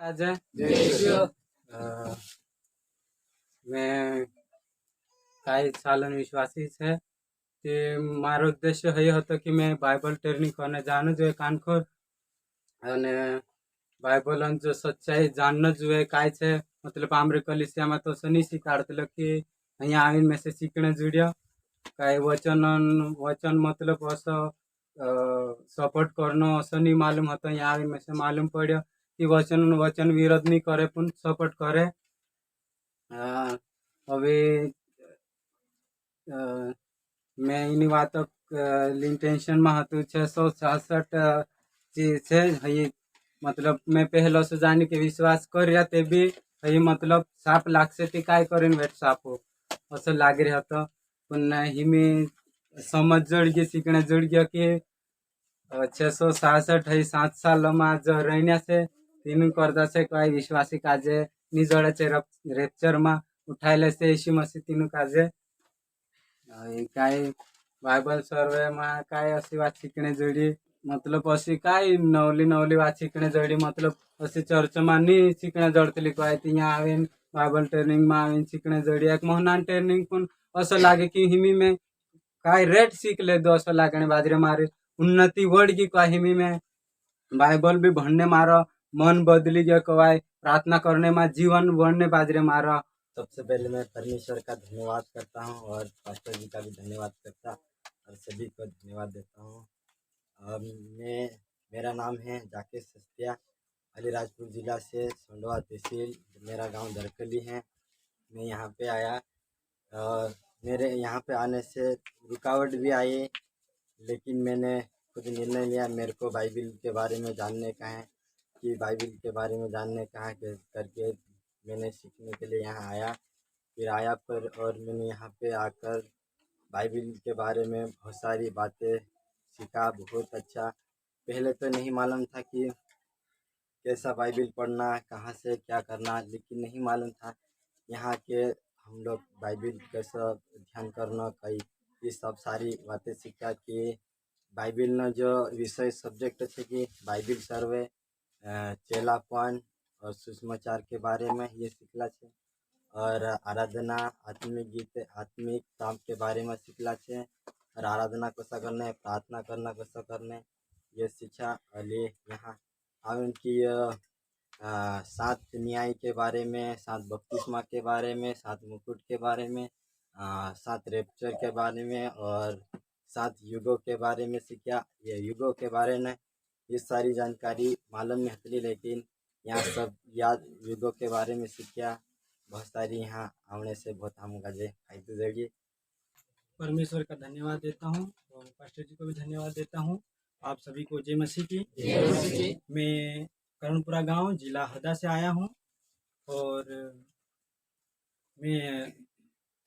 આજે મેં કાંઈ સાલન વિશ્વાસી છે તે મારો ઉદ્દેશ્ય એ હતો કે મેં બાઇબલ ટ્રેનિંગ करने जाणं જોઈએ કાનખોર અને બાઇબલની જો સચ્ચાઈ જાણनं જોઈએ કાંઈ છે मतलब આમરે કલિસિયામાં તો શની શીખવાડતलं की અહીંયા આવીને મેં શીખणे जुड्यो कांई वचन मतलब असं सपोर्ट करणं असं नहीं मालूम હતો અહીંયા આવીને મેં मालूम પડ્યો कि वचन विरोध नहीं करे पण सपोर्ट करे। હવે मैं એની વાતો इंटेंशનમાં હતું 666 चीज છે હઈ मतलब मैं पहले से जानी के विश्वास કર્યા તે बी हई मतलब साप लागसे ते काय करीन वेट सापो असं लागी રહ્યો હતો पण हिमी समझ जड़ गई सीखने जुड़ गया कि 666 हई 7 सालમાં जो रहन्या છે તેનું કરતા છે કોઈ વિશ્વાસી કાજે નિજળે છે રેપ્ચરમાં ઉઠાઈ લેશે ઈસુ મસીહ તેનું કાજે કાંઈ બાઇબલ સર્વેમાં કાંઈ અशी વાત શીખणे જોડી मतलब अशी कांई नवली વાત શીખणे જોડી मतलब अशी चर्चમાં नहीं શીખणे जड़तली काय तिया आवीन बाइबल ट्रेनिंगમાં आवीन શીખणे जोडी एक महीना ट्रेनिंग पण असं लागे की हिमी में काय रेट सीख ले दो असं लागणे बाजरे मारी उन्नति वड़ गई काय हिमी में बाइबल भी भणने मारो मन बदली गया कवाय प्रार्थना करने में जीवन बढ़ने बाजरे मारो। सबसे पहले मैं परमेश्वर का धन्यवाद करता हूँ और पास्टर जी का भी धन्यवाद करता और सभी को धन्यवाद देता हूँ। मेरा नाम है जाकेश सस्तिया, अलीराजपुर जिला से संडवा तहसील, मेरा गांव दरकली है। मैं यहाँ पे आया और मेरे यहाँ पे आने से रुकावट भी आई, लेकिन मैंने खुद निर्णय लिया मेरे को बाइबिल के बारे में जानने का है कि बाइबिल के बारे में जानने का है करके मैंने सीखने के लिए यहाँ आया। फिर आया पर और मैंने यहाँ पे आकर बाइबिल के बारे में बहुत सारी बातें सीखा, बहुत अच्छा। पहले तो नहीं मालूम था कि कैसा बाइबिल पढ़ना, कहाँ से क्या करना, लेकिन नहीं मालूम था यहाँ के हम लोग बाइबिल कैसा ध्यान करना कई ये सब सारी बातें सीखा कि बाइबिल न जो विषय सब्जेक्ट है कि बाइबिल सर्वे चेलापन और सुसमाचार के बारे में ये सीखला छे और आराधना आत्मिक गीत आत्मिक काम के बारे में सीखला छे और आराधना कैसा करना है, प्रार्थना करना कैसा करना है ये शिक्षा लिए यहाँ आवन की 7 न्याय के बारे में, 7 बपतिस्मा के बारे में, 7 मुकुट के बारे में, 7 रेप्चर के बारे में और 7 युगों के बारे में सीखा। ये युगों के बारे में ये सारी जानकारी मालूम नहीं थी, लेकिन यहाँ सब याद युगों के बारे में सीखा। बहुत सारी यहाँ आने से बहुत हम गजे फायदे देगी। परमेश्वर का धन्यवाद देता हूँ और पास्टर जी को भी धन्यवाद देता हूँ। आप सभी को जय मसीह की। मैं करणपुरा गांव जिला हरदा से आया हूँ और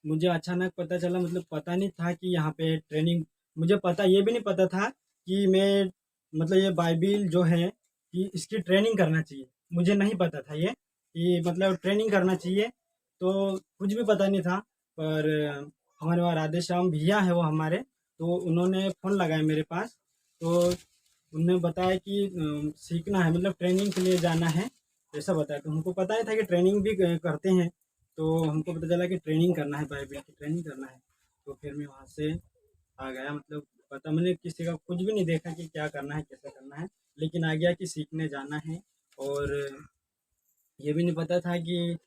मुझे अचानक पता चला, मतलब पता नहीं था कि यहाँ पे ट्रेनिंग, मुझे पता ये भी नहीं पता था कि मैं मतलब ये बाइबिल जो है कि इसकी ट्रेनिंग करना चाहिए। मुझे नहीं पता था ये कि मतलब ट्रेनिंग करना चाहिए, तो कुछ भी पता नहीं था। पर हमारे वहाँ राधेश्याम भैया है वो हमारे, तो उन्होंने फ़ोन लगाया मेरे पास, तो उन्होंने बताया कि सीखना है, मतलब ट्रेनिंग के लिए जाना है ऐसा बताया। तो हमको पता ही था कि ट्रेनिंग भी करते हैं, तो हमको पता चला कि ट्रेनिंग करना है, बाइबिल की ट्रेनिंग करना है। तो फिर मैं वहाँ से आ गया, मतलब पता मैंने किसी का कुछ भी नहीं देखा कि क्या करना है कैसे करना है, लेकिन आ गया कि सीखने जाना है। और ये भी नहीं पता था कि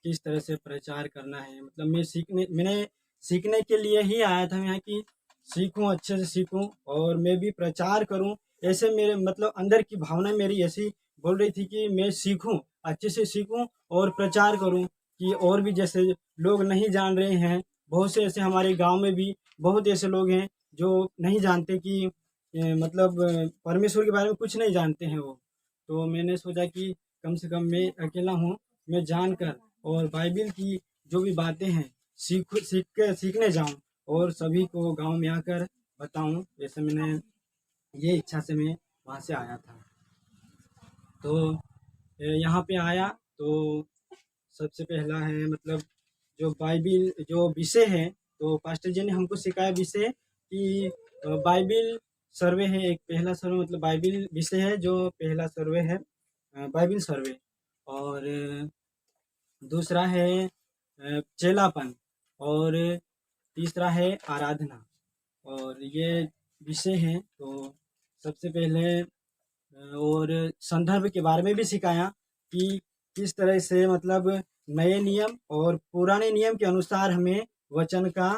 किस तरह से प्रचार करना है, मतलब मैंने सीखने के लिए ही आया था यहाँ कि सीखूं, अच्छे से सीखूं और मैं भी प्रचार करूं। ऐसे मेरे मतलब अंदर की भावना मेरी ऐसी बोल रही थी कि मैं सीखूं, अच्छे से सीखूं और प्रचार करूं कि और भी जैसे लोग नहीं जान रहे हैं, बहुत से ऐसे हमारे गांव में भी बहुत ऐसे लोग हैं जो नहीं जानते कि मतलब परमेश्वर के बारे में कुछ नहीं जानते हैं वो। तो मैंने सोचा कि कम से कम मैं अकेला हूँ, मैं जानकर और बाइबिल की जो भी बातें हैं सीखने जाऊँ और सभी को गांव में आकर बताऊं। जैसे मैंने ये इच्छा से मैं वहाँ से आया था। तो यहाँ पे आया तो सबसे पहला है मतलब जो बाइबिल जो विषय है, तो पास्टर जी ने हमको सिखाया विषय कि बाइबिल सर्वे है। एक पहला सर्वे मतलब बाइबिल विषय है जो पहला सर्वे है, बाइबिल सर्वे, और दूसरा है चेलापन, और तीसरा है आराधना। और ये विषय हैं। तो सबसे पहले और संदर्भ के बारे में भी सिखाया कि किस तरह से मतलब नए नियम और पुराने नियम के अनुसार हमें वचन का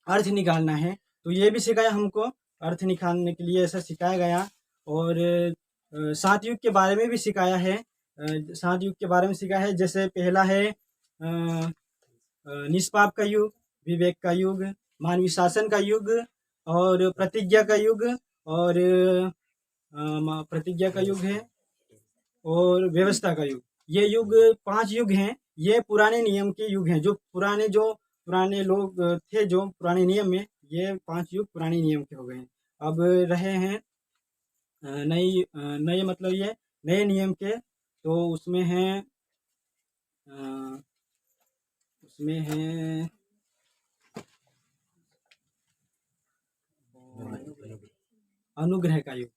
अर्थ निकालना है। तो ये भी सिखाया हमको, अर्थ निकालने के लिए ऐसा सिखाया गया। और 7 युग के बारे में भी सिखाया है। 7 युग के बारे में सिखाया है, जैसे पहला है निष्पाप का युग, विवेक का युग, मानवीय शासन का युग, और प्रतिज्ञा का युग, और प्रतिज्ञा का युग है, और व्यवस्था का युग। ये युग 5 युग हैं। ये पुराने नियम के युग हैं, जो पुराने लोग थे जो पुराने नियम में, ये 5 युग पुराने नियम के हो गए हैं। अब रहे हैं नए मतलब ये नए नियम के। तो उसमें है अनुग्रह का युग।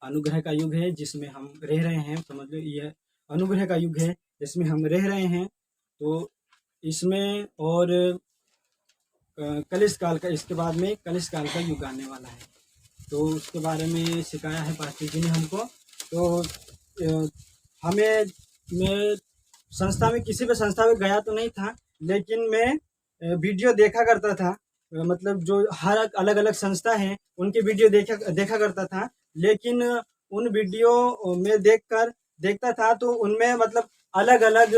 अनुग्रह का युग है जिसमें हम रह रहे हैं, समझ लो ये अनुग्रह का युग है जिसमें हम रह रहे हैं। तो इसमें और कलिश काल का, इसके बाद में कलिश काल का युग आने वाला है। तो उसके बारे में सिखाया है पास्टर जी ने हमको। तो मैं संस्था में, किसी भी संस्था में गया तो नहीं था, लेकिन मैं वीडियो देखा करता था। मतलब जो हर अलग अलग संस्था है उनके वीडियो देखा करता था। लेकिन उन वीडियो में देखता था तो उनमें मतलब अलग अलग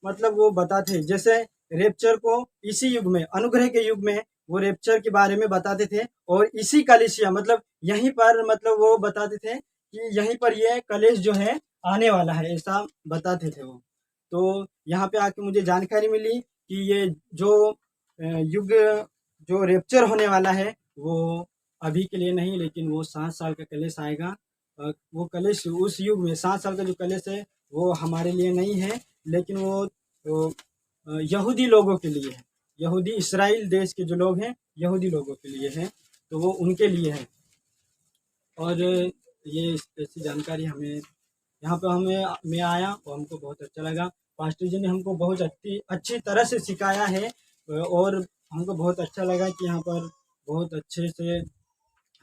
मतलब वो बताते, जैसे रेप्चर को इसी युग में, अनुग्रह के युग में वो रेप्चर के बारे में बताते थे। और इसी कलीसिया मतलब यहीं पर मतलब वो बताते थे कि यहीं पर ये कलेश जो है आने वाला है, ऐसा बताते थे वो। तो यहाँ पे आके मुझे जानकारी मिली कि ये जो युग जो रेप्चर होने वाला है वो अभी के लिए नहीं, लेकिन वो 7 साल का कलेश आएगा। वो कलेश उस युग में 7 साल का जो कलेश है वो हमारे लिए नहीं है, लेकिन वो तो यहूदी लोगों के लिए है। यहूदी इस्राएल देश के जो लोग हैं, यहूदी लोगों के लिए है। तो वो उनके लिए है। और ये ऐसी जानकारी हमें यहाँ पे मैं आया और हमको बहुत अच्छा लगा। पास्टर जी ने हमको बहुत अच्छी तरह से सिखाया है, और हमको बहुत अच्छा लगा कि यहाँ पर बहुत अच्छे से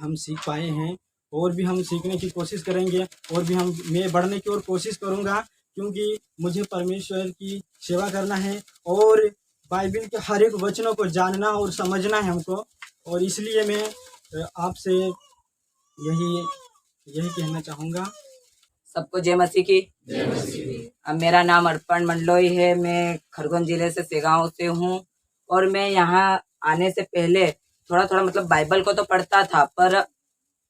हम सीख पाए हैं। और भी हम सीखने की कोशिश करेंगे, और भी मैं बढ़ने की ओर कोशिश करूँगा, क्योंकि मुझे परमेश्वर की सेवा करना है और बाइबिल के हर एक वचनों को जानना और समझना है हमको। और इसलिए मैं आपसे यही कहना चाहूँगा। सबको जय मसीह की। अब मेरा नाम अर्पण मंडलोई है। मैं खरगोन जिले से सेगांव से हूँ। और मैं यहाँ आने से पहले थोड़ा थोड़ा मतलब बाइबल को तो पढ़ता था, पर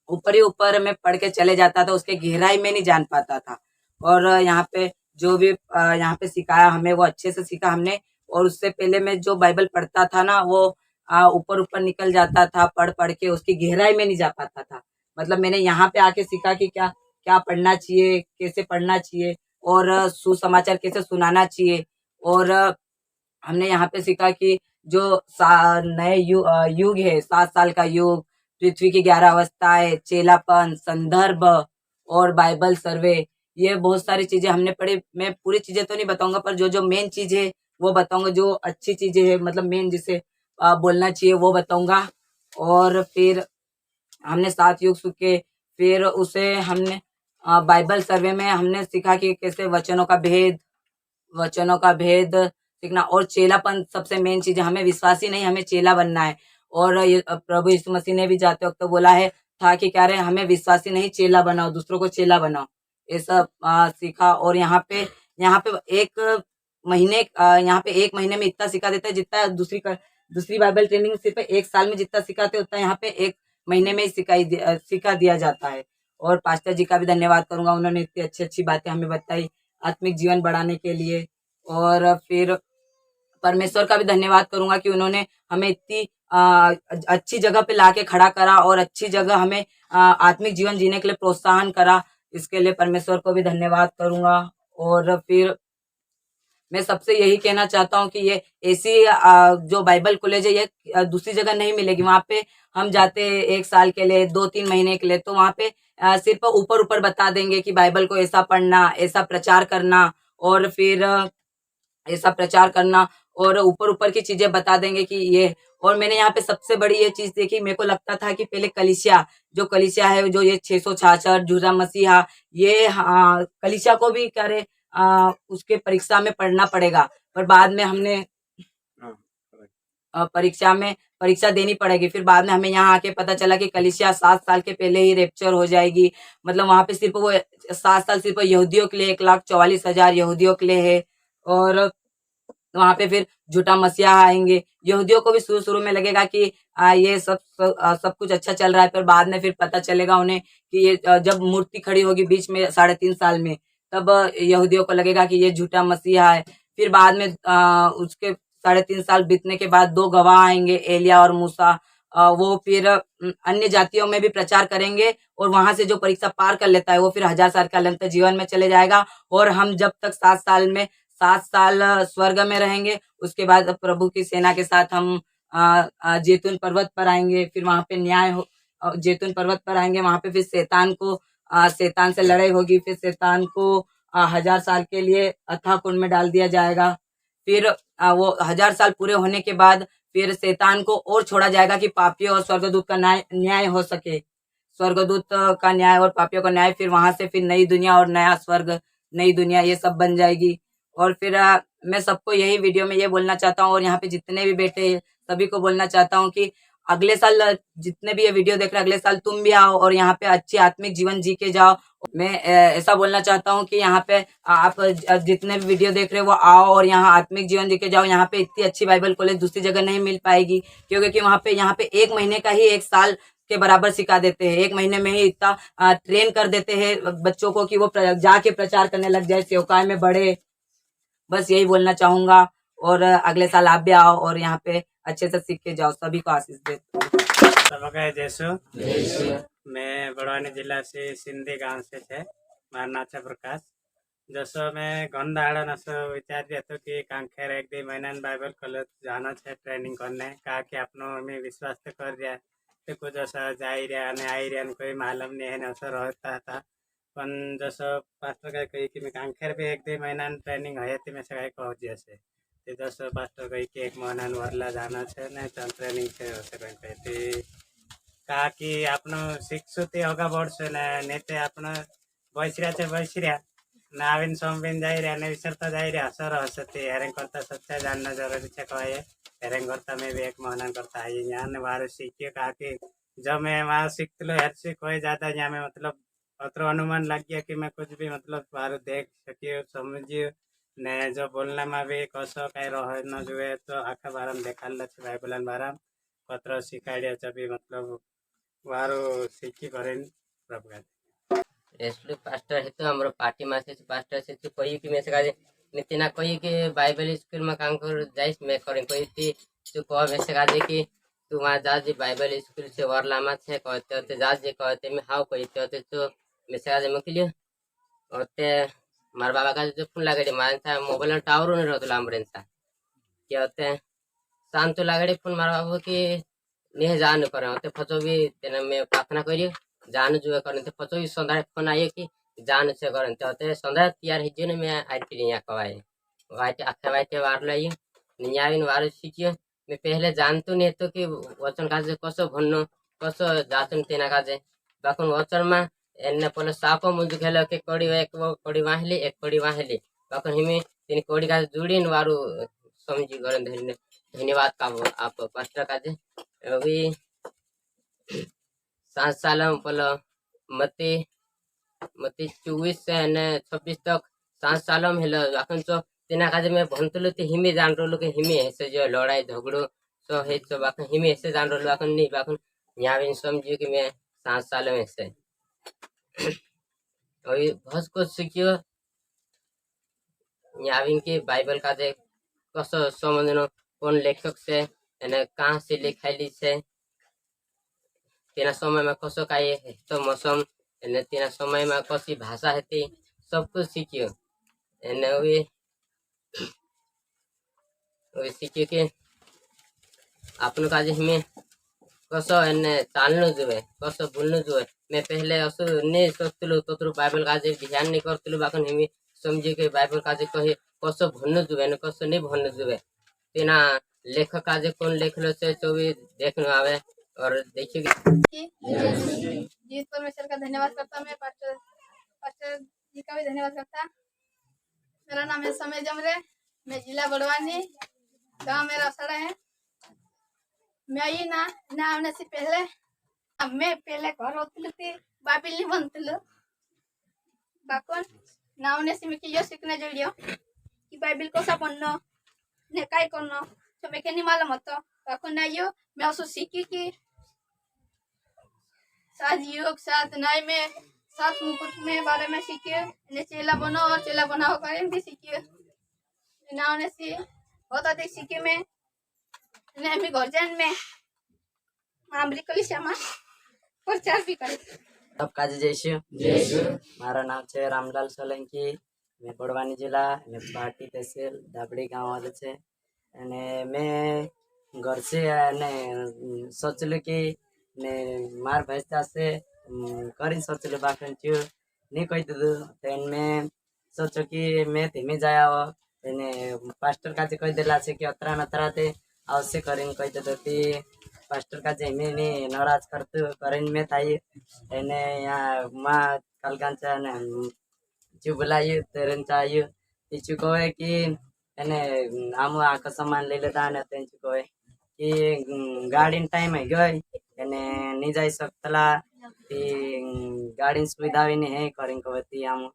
ऊपर ही ऊपर मैं पढ़ के चले जाता था, उसके गहराई में नहीं जान पाता था। और यहाँ पे जो भी यहाँ पे सिखाया हमें वो अच्छे से सीखा हमने। और उससे पहले मैं जो बाइबल पढ़ता था ना, वो ऊपर ऊपर निकल जाता था, पढ़ के उसकी गहराई में नहीं जा पाता था। मतलब मैंने यहाँ पे आके सीखा कि क्या क्या पढ़ना चाहिए, कैसे पढ़ना चाहिए, और सुसमाचार कैसे सुनाना चाहिए। और हमने यहाँ पे सीखा कि जो नए युग है, 7 साल का युग, पृथ्वी की 11 अवस्थाएं, चेलापन, संदर्भ और बाइबल सर्वे, ये बहुत सारी चीजें हमने पढ़ी। मैं पूरी चीजें तो नहीं बताऊंगा, पर जो जो मेन चीज है वो बताऊंगा। जो अच्छी चीजें है मतलब मेन जिसे बोलना चाहिए वो बताऊंगा। और फिर हमने 7 युग सीखे। फिर उसे हमने बाइबल सर्वे में हमने सीखा कि कैसे वचनों का भेद सीखना। और चेलापन सबसे मेन चीज है। हमें विश्वासी नहीं, हमें चेला बनना है। और प्रभु यीशु मसीह ने भी जाते वक्त तो बोला है था कि क्या रहे, हमें विश्वासी नहीं चेला बनाओ, दूसरों को चेला बनाओ। ये सब सीखा। और यहाँ पे एक महीने में इतना सिखा देता है जितना दूसरी बाइबल ट्रेनिंग सिर्फ 1 साल में जितना सिखाते उतना यहाँ पे 1 महीने में ही सिखा दिया जाता है। और पास्टर जी का भी धन्यवाद करूंगा, उन्होंने इतनी अच्छी बातें हमें बताई आत्मिक जीवन बढ़ाने के लिए। और फिर परमेश्वर का भी धन्यवाद करूंगा कि उन्होंने हमें इतनी अच्छी जगह पे लाके खड़ा करा और अच्छी जगह हमें आत्मिक जीवन जीने के लिए प्रोत्साहन करा। इसके लिए परमेश्वर को भी धन्यवाद करूंगा। और फिर मैं सबसे यही कहना चाहता हूँ कि ये ऐसी जो बाइबल कॉलेज है ये दूसरी जगह नहीं मिलेगी। वहाँ पे हम जाते 1 साल के लिए, 2-3 महीने के लिए, तो वहाँ पे सिर्फ ऊपर ऊपर बता देंगे कि बाइबल को ऐसा पढ़ना, ऐसा प्रचार करना, और फिर ऐसा प्रचार करना, और ऊपर ऊपर की चीजें बता देंगे कि ये। और मैंने यहाँ पे सबसे बड़ी ये चीज देखी, मेरे को लगता था कि पहले कलिसिया है, जो ये 666 झूठा मसीहा, ये कलिसिया को भी करे उसके परीक्षा में पढ़ना पड़ेगा। पर बाद में हमने परीक्षा देनी पड़ेगी। फिर बाद में हमें यहाँ आके पता चला कि कलिसिया 7 साल के पहले ही रेप्चर हो जाएगी। मतलब वहां पे सिर्फ वो 7 साल सिर्फ यहूदियों के लिए, 1,44,000 यहूदियों के लिए है। और वहां पे फिर झूठा मसीहा आएंगे। यहूदियों को भी शुरू में लगेगा कि ये सब कुछ अच्छा चल रहा है, पर बाद में फिर पता चलेगा उन्हें कि ये जब मूर्ति खड़ी होगी बीच में 3.5 साल में, तब यहूदियों को लगेगा कि ये झूठा मसीहा है। फिर बाद में उसके 3.5 साल बीतने के बाद 2 गवाह आएंगे, एलिया और मूसा। वो फिर अन्य जातियों में भी प्रचार करेंगे, और वहां से जो परीक्षा पार कर लेता है वो फिर 1000 साल का अनंत जीवन में चले जाएगा। और हम जब तक 7 साल स्वर्ग में रहेंगे, उसके बाद प्रभु की सेना के साथ हम जैतून पर्वत पर आएंगे। फिर वहां पे जैतून पर्वत पर आएंगे, वहां पे फिर शैतान से लड़ाई होगी। फिर शैतान को 1000 साल के लिए अथाह कुंड में डाल दिया जाएगा। फिर वो 1000 साल पूरे होने के बाद फिर शैतान को और छोड़ा जाएगा कि पापियों और स्वर्गदूत का न्याय हो सके। स्वर्गदूत का न्याय और पापियों का न्याय। फिर वहां से फिर नई दुनिया और नया स्वर्ग, नई दुनिया, ये सब बन जाएगी। और फिर मैं सबको यही वीडियो में ये बोलना चाहता हूँ, और यहाँ पे जितने भी बैठे हैं सभी को बोलना चाहता हूँ कि अगले साल जितने भी ये वीडियो देख रहे हैं, अगले साल तुम भी आओ और यहाँ पे अच्छी आत्मिक जीवन जी के जाओ। मैं ऐसा बोलना चाहता हूँ कि यहाँ पे आप जितने भी वीडियो देख रहे हो वो आओ और यहाँ आत्मिक जीवन जी के जाओ। यहाँ पे इतनी अच्छी बाइबल कॉलेज दूसरी जगह नहीं मिल पाएगी, क्योंकि यहाँ पे 1 महीने का ही 1 साल के बराबर सिखा देते हैं। 1 महीने में ही इतना ट्रेन कर देते हैं बच्चों को कि वो जाके प्रचार करने लग जाए, सेवकाई में बढ़े। बस यही बोलना चाहूंगा। और अगले साल आप भी आओ और यहाँ पे अच्छे से सीख के जाओ। सभी को आशीष देता हूँ। सबका जैसो मैं बड़वानी जिला से सिंधी गांव से छे। मार नाम छे प्रकाश। जसो मैं गंदाड़ा नसो विचार रहतो कि कांखेर 1-2 महीना बाइबल कॉलेज जाना छे ट्रेनिंग करने का कि आपनो में विश्वास तो कर रहा तो कुछ ऐसा जाई रहा ने आई रहा कोई मालूम नहीं है नसो रहता था। पण जसो पास्टर काय कही कि मैं कांखेर भी 1-2 महीना ट्रेनिंग है ते में से काय कहू जैसे ते जसो पास्टर कही कि 1 महीना वरला जाना छे ने चल ट्रेनिंग छे हसे काय कहते का कि आपनो शिक्षु ते होगा बढ़शे ने ते आपनो बसर्या छे बसर्या ना आवीन सोमबीन जाई रहा ने विसरता जाई रहा सर हसे ते हेरेंग करता सच्चा जानना जरूरी छे कहे हेरेंग करता मैं भी 1 महीना करता आई यहाँ ने वारो सीखे का कि जब मैं वहाँ सीखलो हेर से कोई ज्यादा यहाँ में मतलब अतरो अनुमान लग गया कि मैं कुछ भी मतलब वारो देख सकियो समझियो ने जो बोलने में भी कसो कई रहे न जुए तो आखा बारम देखाल छे बाइबलन बारम पत्र शिखाड़िया छे मतलब वारो सीखी करें प्रभु रेस्टलू पास्टर है तो हमरो पार्टी में से पास्टर से तो कोई कि में से काजे नितिना कोई के बाइबल स्कूल में काम कर जाइस मैं करें कोई थी तो को में से काजे कि तू वहां जा जे बाइबल स्कूल से वरलामा छे कहते तो जा जे कहते मैं हाउ कहते तो में से काजे मकिलियो ओते मार बाबा का जो फोन लगाडे मान था मोबाइल टावर ने रहतो लांबरेन सा के होते शांत लगाडे फोन मार बाबा कि नहीं जान करे होते फचो भी तेने में प्रार्थना करियो जान जुए करते पचो संध्या फोन आयो कि जान से करते होते संध्या तैयार हिजो ने मैं आई फिर यहाँ कवाए वाइटे आखे वाइटे वार लइयो नियाविन वार सिकियो मैं पहले जानतो नहीं तो कि वचन काजे कसो भन्नु कसो जाचन तेना काजे बाकुन वचन में एने पहले साको मुझ खेलो के कड़ी एक वो कड़ी वाहली एक कड़ी वाहली बाकुन हिमे तीन कड़ी काजे जुड़ीन वारू समझी गरन धन्यवाद का आप पास्टर काजे अभी 7 साल पहले मती 24 से 26 तक 7 साल में हेलो अखन तो तेना काजे में भंतलो ते हिमे जान रोलो के हिमे ऐसे जो लड़ाई झगड़ो सो हे तो बाकन हिमे ऐसे जान रोलो अखन नहीं बाकन यहाँ भी समझियो कि मैं 7 साल में से अभी बहुत कुछ सीखियो यहाँ भी के बाइबल काजे कसो समझनो कौन लेखक से एने कहाँ से लिखाइली से तेना समय में कसो काय तो मौसम एने तेना समय में कसी भाषा हेती सब कुछ सीखियो एने वे सीखियो के आपन काजे हमें कसं એને ચાલવું જોઈએ कसं बोलणं જોઈએ મેં પહેલે असं નહીં सोचतलो તો બાઇબલ કાજે ધ્યાન નહીં કરતલો બાકી એમ સમજી કે બાઇબલ કાજે કહે कसं बोलणं જોઈએ અને कसं નહીં बोलणं જોઈએ તેના લેખક કાજે કોણ લેખેલો છે તો भी देखने आवे और देखिए जीत परमेश्वर का धन्यवाद करता मैं पास्टर जी का भी धन्यवाद करता। मेरा नाम है समय जमरे, मैं जिला बड़वानी, गांव मेरा सड़ा है। मैं आई ना आने से पहले मैं पहले घर होती थी बाइबिल नहीं बनती बाकोन ना आने से मैं यो सीखने जोड़ियो कि बाइबिल को सा पढ़नो ने काय करनो तो मैं नहीं मालूम होता बाकोन ना यो मैं उसको सीखी कि सात योग सात नाय में सात मुकुट में बारे में सीखे ने चेला बनो और चेला बनाओ करें भी सीखे ना होने से बहुत अधिक सीखे में ने अभी गर्जन में अमरीकली श्यामा प्रचार भी करे। सब काजी जयशु मारा नाम है रामलाल सोलंकी, मैं बड़वानी जिला मैं पार्टी तहसील दाबड़ी गाँव वाले छे અને મેં घर से ने सोचलू कि ने मार भैंसा से करी सोचलू बाकी चू नहीं कही दीदू तो मैं सोचो कि मैं धीमे जाया हो ने पास्टर का कही देला से कि अतरा नतरा ते अवश्य करीन कही दीदू ती पास्टर का मैं नहीं नाराज करते करीन में थाई एने यहाँ माँ कलगांचा ने चू बुलाई तेरन चाहिए तीचू कहे कि એને આમ આખો સામાન લઈ લેતા અને તેનું કહે કે ગાડીનો ટાઈમ આવી ગઈ એને નહીં જઈ શકતલા તે ગાડીની સુવિધા આવી નહીં હે કરીને કહે તી આમ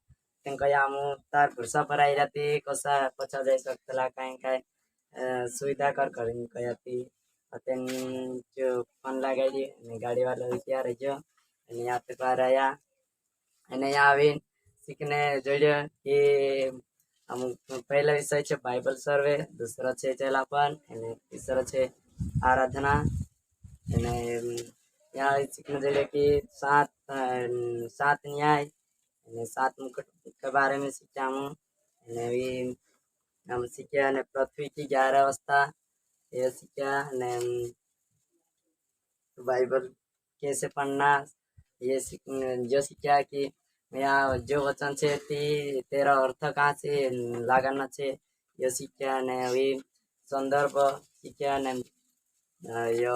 તેમ કહે આમ તાર ભૂસા પર આવી જતી કશા પછા જઈ શકતલા કાંઈ કાંઈ સુવિધા કર કરીને કહ્યા તેન જો ફોન લગાવી અને ગાડીવાળો ત્યાં રહેજો અને यहाँ पे बाहर आया અને यहाँ આવીને શીખને જોડ્યો કે अमुक पहला विषय है बाइबल सर्वे, दूसरा है चेलापन, तीसरा है आराधना। यहाँ सीखने जरिए कि सात न्याय सात मुकुट के बारे में सीखा हूँ हम सीखे पृथ्वी की 11 अवस्था ये सीखा बाइबल कैसे पढ़ना ये जो सीखा कि यहाँ जो वचन है तेरा अर्थ कहाँ से लगाना है ये सीखा ने अभी संदर्भ सीखा ने यो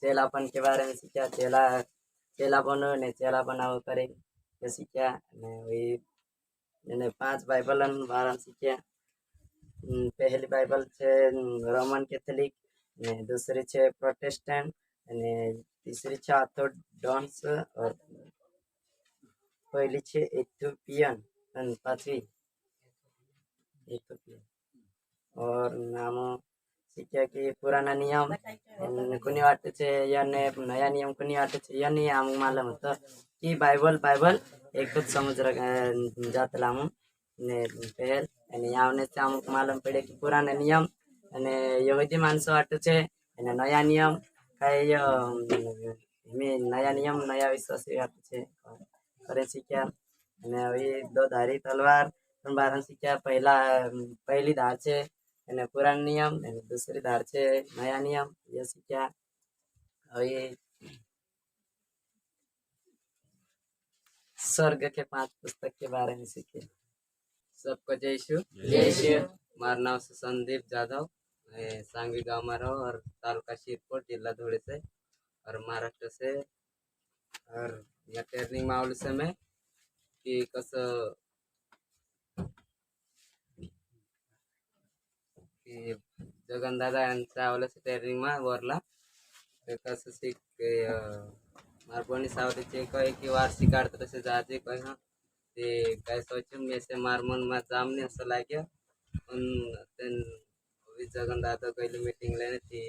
चेलापन के बारे में सीखा चेला बनो ने चेला बनाओ करे ये सीखा ने वही ने 5 बाइबल बारे सीखा। पहली बाइबल है रोमन कैथोलिक ने दूसरी है प्रोटेस्टेंट ने तीसरी है ऑर्थोडॉक्स और पहली है इथियोपियन पांचवी इथियोपियन और नाम सीखा कि पुराना नियम कुनी वाटे छे या नया नियम कुनी वाटे छे या नहीं आम मालूम होता कि बाइबल एक कुछ समझ जाते लाम ने पहल यहाँ आने से आमुक मालूम पड़े कि पुराना नियम અને यहूदी मानसो वाटे छे અને नया नियम कई नया नियम नया विश्वास वाटे छे करे सीख्या અને હવે 2 धारी तलवार बारह सीख्या पहली धार છે અને पुराना नियम અને दूसरी धार છે नया नियम ये सीख्या। હવે स्वर्ग के 5 पुस्तक के बारे में सीखे। सबको जय मार नाम से संदीप जाधव सांगवी गाँव में रहो और तालुका शिरपुर जिला धुले से और महाराष्ट्र से और या ट्रेनिंग माहौल से मैं कि कसं की जगन दादा यांच्या आवल्याचं ट्रेनिंग मा वरला ते कसं शिक मारबोनी सावरीचे कहे कि वार्षिक काढतं तसे जायचे कहे हाँ ते काय सोचून मी से मारमन मा जामने असं लाग्या पण जगन दादा कहिले मीटिंग लेने थी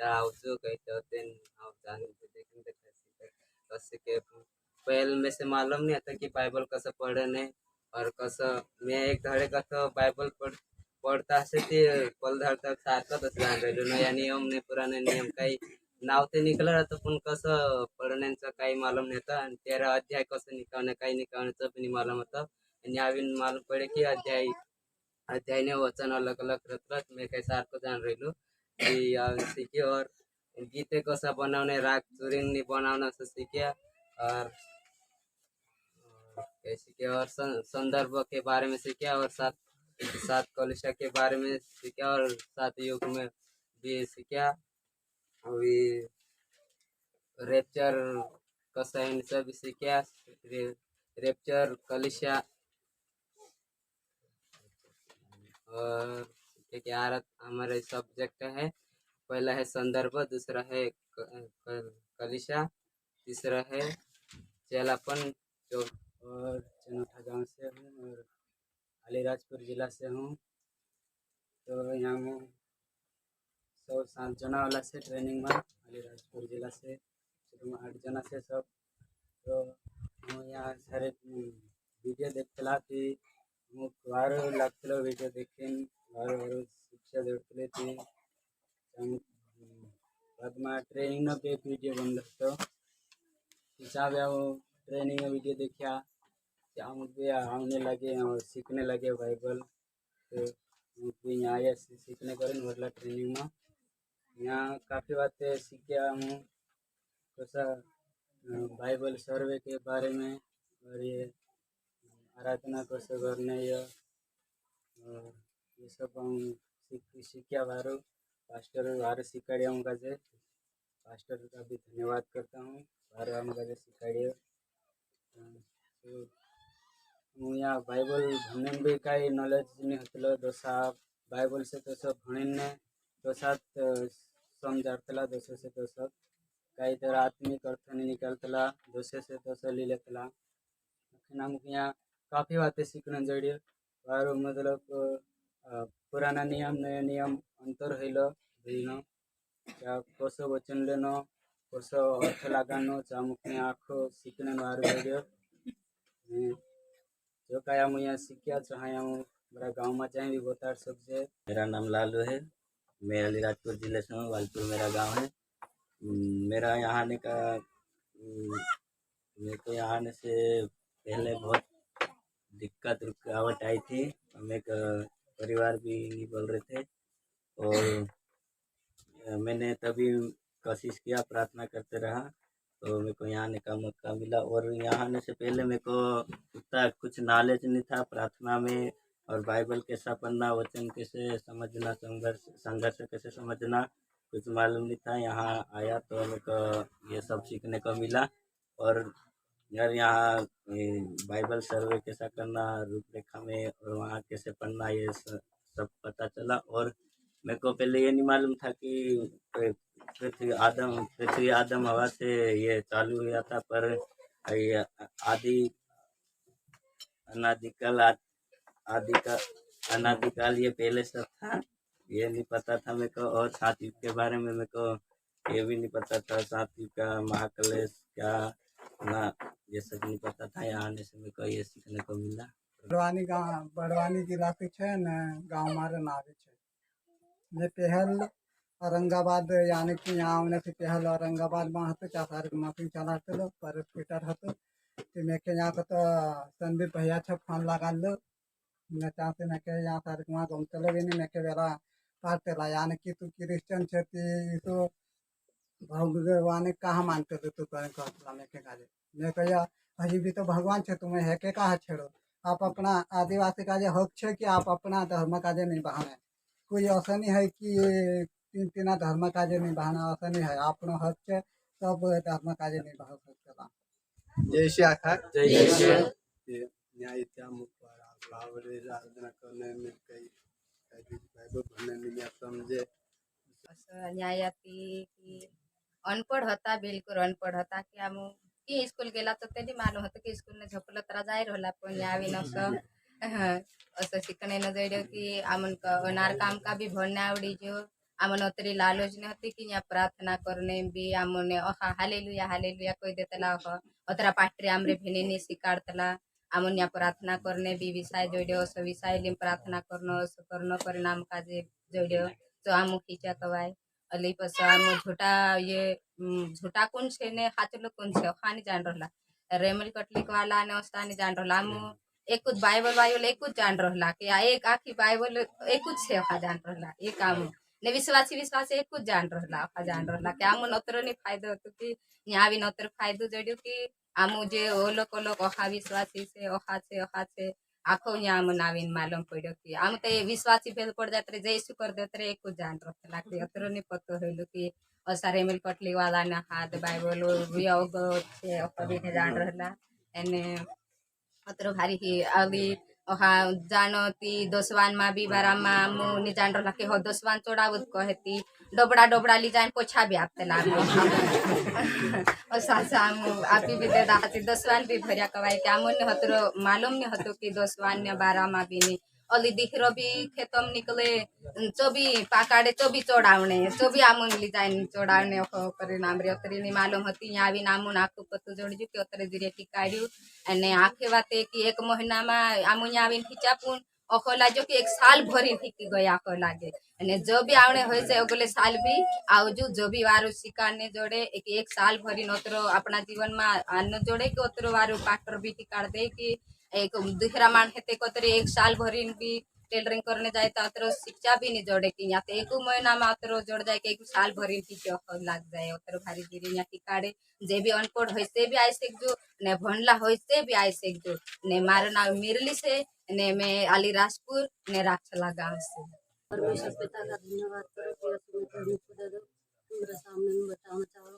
आवजो कही तो आप जाने देखेंगे कैसे के पहले में से मालूम नहीं आता कि बाइबल कसं पढ़ने और कसं मैं एक धडे कसं बाइबल पढ़ता असे ते पलधार तक सारखंच असं राहिलो नया नियम ने पुराने नियम काही नाव ते निघलं राहतं पण कसं पढ़ण्याचं काही मालूम नाही होतं आणि 13 अध्याय कसं निकालणं काही निकालण्याचं पण मालूम होतं आणि आविन मालूम पडे की अध्याय ने वचन अलग अलग रहता मैं कैसे आपको जान रही लो कि सीखी और गीते कसा बनवणे राग चुरिंगनी बनाउन से सीखे और सीखे और संदर्भ के बारे में सीखे और सात सात कलुषा के बारे में सीखे और सात युग में भी सीखा। अभी रेप्चर कसा है इन सब सीखा। रेप्चर कलिशा और ग्यारह हमारे सब्जेक्ट है। पहला है संदर्भ, दूसरा है कलिशा, तीसरा है चेलापन जो और चनौठा गांव से हूँ और अलीराजपुर जिला से हूँ। तो यहाँ में 107 जना वाला से ट्रेनिंग में अलीराजपुर जिला से शुरू में 8 जना से सब। तो हम यहाँ सारे वीडियो देखला कि वार लागतलो वीडियो देखीन वार शिक्षा जोड़तले थी बाद में ट्रेनिंग नो एक वीडियो बन रहा हिसाब है वो ट्रेनिंग में वीडियो देखा हम भी आने लगे और सीखने लगे बाइबल। तो भी यहाँ आए सीखने करें मतलब ट्रेनिंग में यहाँ काफ़ी बातें सीखा हूँ कैसा बाइबल सर्वे के बारे में और ये आराधना कैसे करने और ये सब हम सीखा बारो पास्टर बारे सिखाड़िया हम काजे पास्टर का भी धन्यवाद करता हूँ बारे हम काजे सिखाड़िया। तो यहाँ बाइबल भणने भी कई नॉलेज नहीं होता दोसा बाइबल से तो सब भणने तो साथ समझातला दोसे से तो सब कई तरह आत्मिक अर्थ नहीं निकालतला दोसे से तो सब ले लेतला। हम यहाँ काफ़ी बातें सीखने जड़िए और मतलब पुराना नियम नया नियम अंतर हैलो भीनो क्या कसो वचन लेनो कसो अर्थ लगानो चामुखने आखो सीखने वार जड़िए जो क्या हम यहाँ सीखा चाहे हम मेरा गांव में जाए भी बता सकते। मेरा नाम लालू है, मैं अलीराजपुर जिले से हूँ, वालपुर मेरा गांव है। मेरा यहाँ आने का मेरे को यहाँ आने से पहले बहुत दिक्कत रुकावट आई थी। हम एक परिवार भी नहीं बोल रहे थे और मैंने तभी कोशिश किया प्रार्थना करते रहा तो मेरे को यहाँ आने का मौका मिला। और यहाँ आने से पहले मेरे को उतना कुछ नॉलेज नहीं था प्रार्थना में और बाइबल कैसा पढ़ना वचन कैसे समझना संघर्ष कैसे समझना कुछ मालूम नहीं था। यहाँ आया तो मेरे को ये सब सीखने को मिला और यार यहाँ बाइबल सर्वे कैसा करना रूपरेखा में और वहाँ कैसे पढ़ना ये सब पता चला। और मेरे को पहले ये नहीं मालूम था कि पृथ्वी आदम हवा से ये चालू हुआ था पर ये अनादिकाल ये पहले सब था ये नहीं पता था मेरे को। और 7 युग के बारे में मेरे को ये भी नहीं पता था 7 युग का महाकलेश क्या ना ये सब नहीं पता था। यहाँ आने से मेरे को ये सीखने को मिला। बड़वानी जिला के छे ने गाँव मारे नावे छे मैं पहल औरंगाबाद यानी कि यहाँ आने से पहल औरंगाबाद में हतो चार माफी चलाते पर ट्विटर हतो तो मैं के यहाँ तो संदीप भैया छे फोन लगा लो मैं चाहते मैं के यहाँ सारे वहाँ घूम चलो भी नहीं मैं के बेला पाते ला यानी कि तू क्रिश्चियन छे तो भगवान कहाँ मानते थे तू करें कहला मैं के काजे मैं कहिया अजी भी तो भगवान छे तुम्हें है के कहा छेड़ो आप अपना आदिवासी का जो हक छे कि आप अपना धर्म काजे नहीं बहाने कोई ऐसा नहीं है कि ये तीन धर्म काजे नहीं बहाना ऐसा नहीं है अपना हक छे सब धर्म काजे नहीं बहा सकता। जय श्री आखा जय श्री न्याय आराधना करने में कई बाइबल पढ़ने में समझे असं न्यायाती की अनपढ़ होता बिलकुल अनपढ़ होता की आम की स्कूल गेला तर त्यांनी मालूम होतं की स्कूल झोपलं तर जाय रोला पण यावी नसं असं शिकणे न जइड्यो कि आमन का अनार काम का भी भरने आवड़ी जो आमन अतरी लालच न होती कि यहाँ प्रार्थना करने भी आमने हालेलुया कोई देतला अतरा पाट्री आमरे भेनेनी सिकाडतला आमन यहाँ प्रार्थना करने भी विषय जोड्यो असं विषय लिम प्रार्थना करणं असं करणं परिणाम काजे जोड्यो तो आम खींचा कवाय अली पस आम झूठा कौन छे ने हाचलो कौन छे खानी जान रहला रेमल कटलिक वाला ने ओस्तानी जान रहला आम एक कुछ बाइबल एक कुछ जान रहला कि एक आखी बाइबल एक कुछ छे खा जान रहला एक काम ने विश्वासी एक कुछ जान रहला कि आमु नतर नहीं फायदो होतो कि यहाँ भी नतर फायदो जड़ियो कि आमु जे ओलोक ओहा विश्वासी से ओहा से आखो यहाँ आमु नाविन मालूम पड़ो कि आम तो विश्वासी भेल पड़ जाते जय यीशु कर देते एक कुछ जान रहला कि अतर नहीं पतो होइलो कि असारे मिल कटली वाला ना हाथ बाइबल योग छे ओहा भी जान रहला एने अतर भारी ही अभी ओहा जानती दोसवान मा भी बारा मा मु नि जान रहला कि हो दोसवान चोड़ावत कहती डोबड़ा ली जान पोछा भी आपते लागो और सासा मु आपी भी दे दाती दोसवान भी भरिया कवाई के आमुन ने हतरो मालूम ने हतो कि दोसवान ने बारा मा भी नि अली दिखरो भी खेतम निकले चोबी पाकाड़े चोबी चोड़ावने चोबी आमुन ली जान चोड़ावने हो परिणाम रे उतरी नि मालूम हती यहाँ भी नामुन आखु पतु जोड़जू के उतरे दिरे टिकाड्यू अने आखे वाते कि एक महीना में आमुन यहाँ भी खिचापुन ओखो लाजो कि एक साल भरी थी गया को लागे अने जो भी आवने होय से ओगले साल भी आवजू जो भी वारू शिकारने जोड़े एक साल भरी नोतरो अपना जीवन में अन्न जोड़े कि ओतरो वारू पाटर भी टिकाड़ दे कि एक दूसरा मान हेते कोतरे एक साल भरी भी टेलरिंग करने जाए तो अतरो शिक्षा भी नहीं जोड़े कि यहाँ एक महीना में अतरो जोड़ जाए कि एक साल भरी टीके लग जाए अतरो भारी गिरी यहाँ टिकाड़े जे भी अनपढ़ होइसे भी आई सेकजो ने भणला होइसे भी आई सेकजो ने मारो नाम मिरली से ने मैं अलीराजपुर ने राक्षला गांव से परमेश्वर पिता का धन्यवाद करो कि तुम्हें प्रभु को दे दो तुम्हारे सामने में बताना चाहो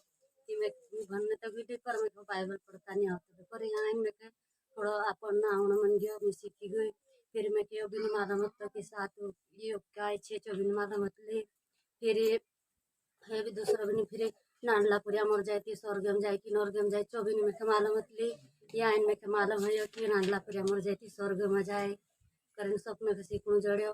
कि मैं भरने तक भी पर मेरे को बाइबल पढ़ता नहीं आता पर यहाँ मैं के थोड़ा अपन आउन मन गया मैं सीखी गई फिर मैं के बिन माला मत के साथ ये काय छे जो बिन माला मत ले फिर है भी दूसरा बिन फिर नानला पुरिया मर जाती स्वर्गम जाए कि नरगम जाए चौबिन में के माला मत ले या इन में के मालूम है कि नानला पुरिया मर जाती स्वर्ग में जाए करें स्वप्न के सीखूं जड़ियो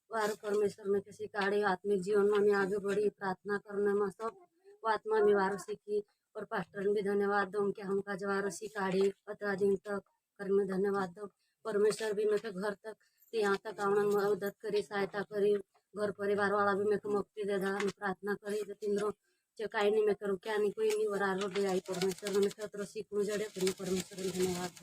वार परमेश्वर में किसी काढ़ी आत्मिक जीवन में आगे बढ़ी प्रार्थना करने में सब आत्मा में वारो सीखी और पास्टर भी धन्यवाद दो कि हमका जवारो सिखाड़ी अतरा दिन तक करने धन्यवाद दो परमेश्वर भी मेरे घर तक यहाँ तक आना मदद करी सहायता करी घर परिवार वाला भी मेरे को मुक्ति दे दा प्रार्थना करी तो तीनों जो कहीं नहीं मैं करूँ क्या नहीं कोई नहीं और आरो दे आई परमेश्वर में तो सीखूं जड़े परमेश्वर धन्यवाद।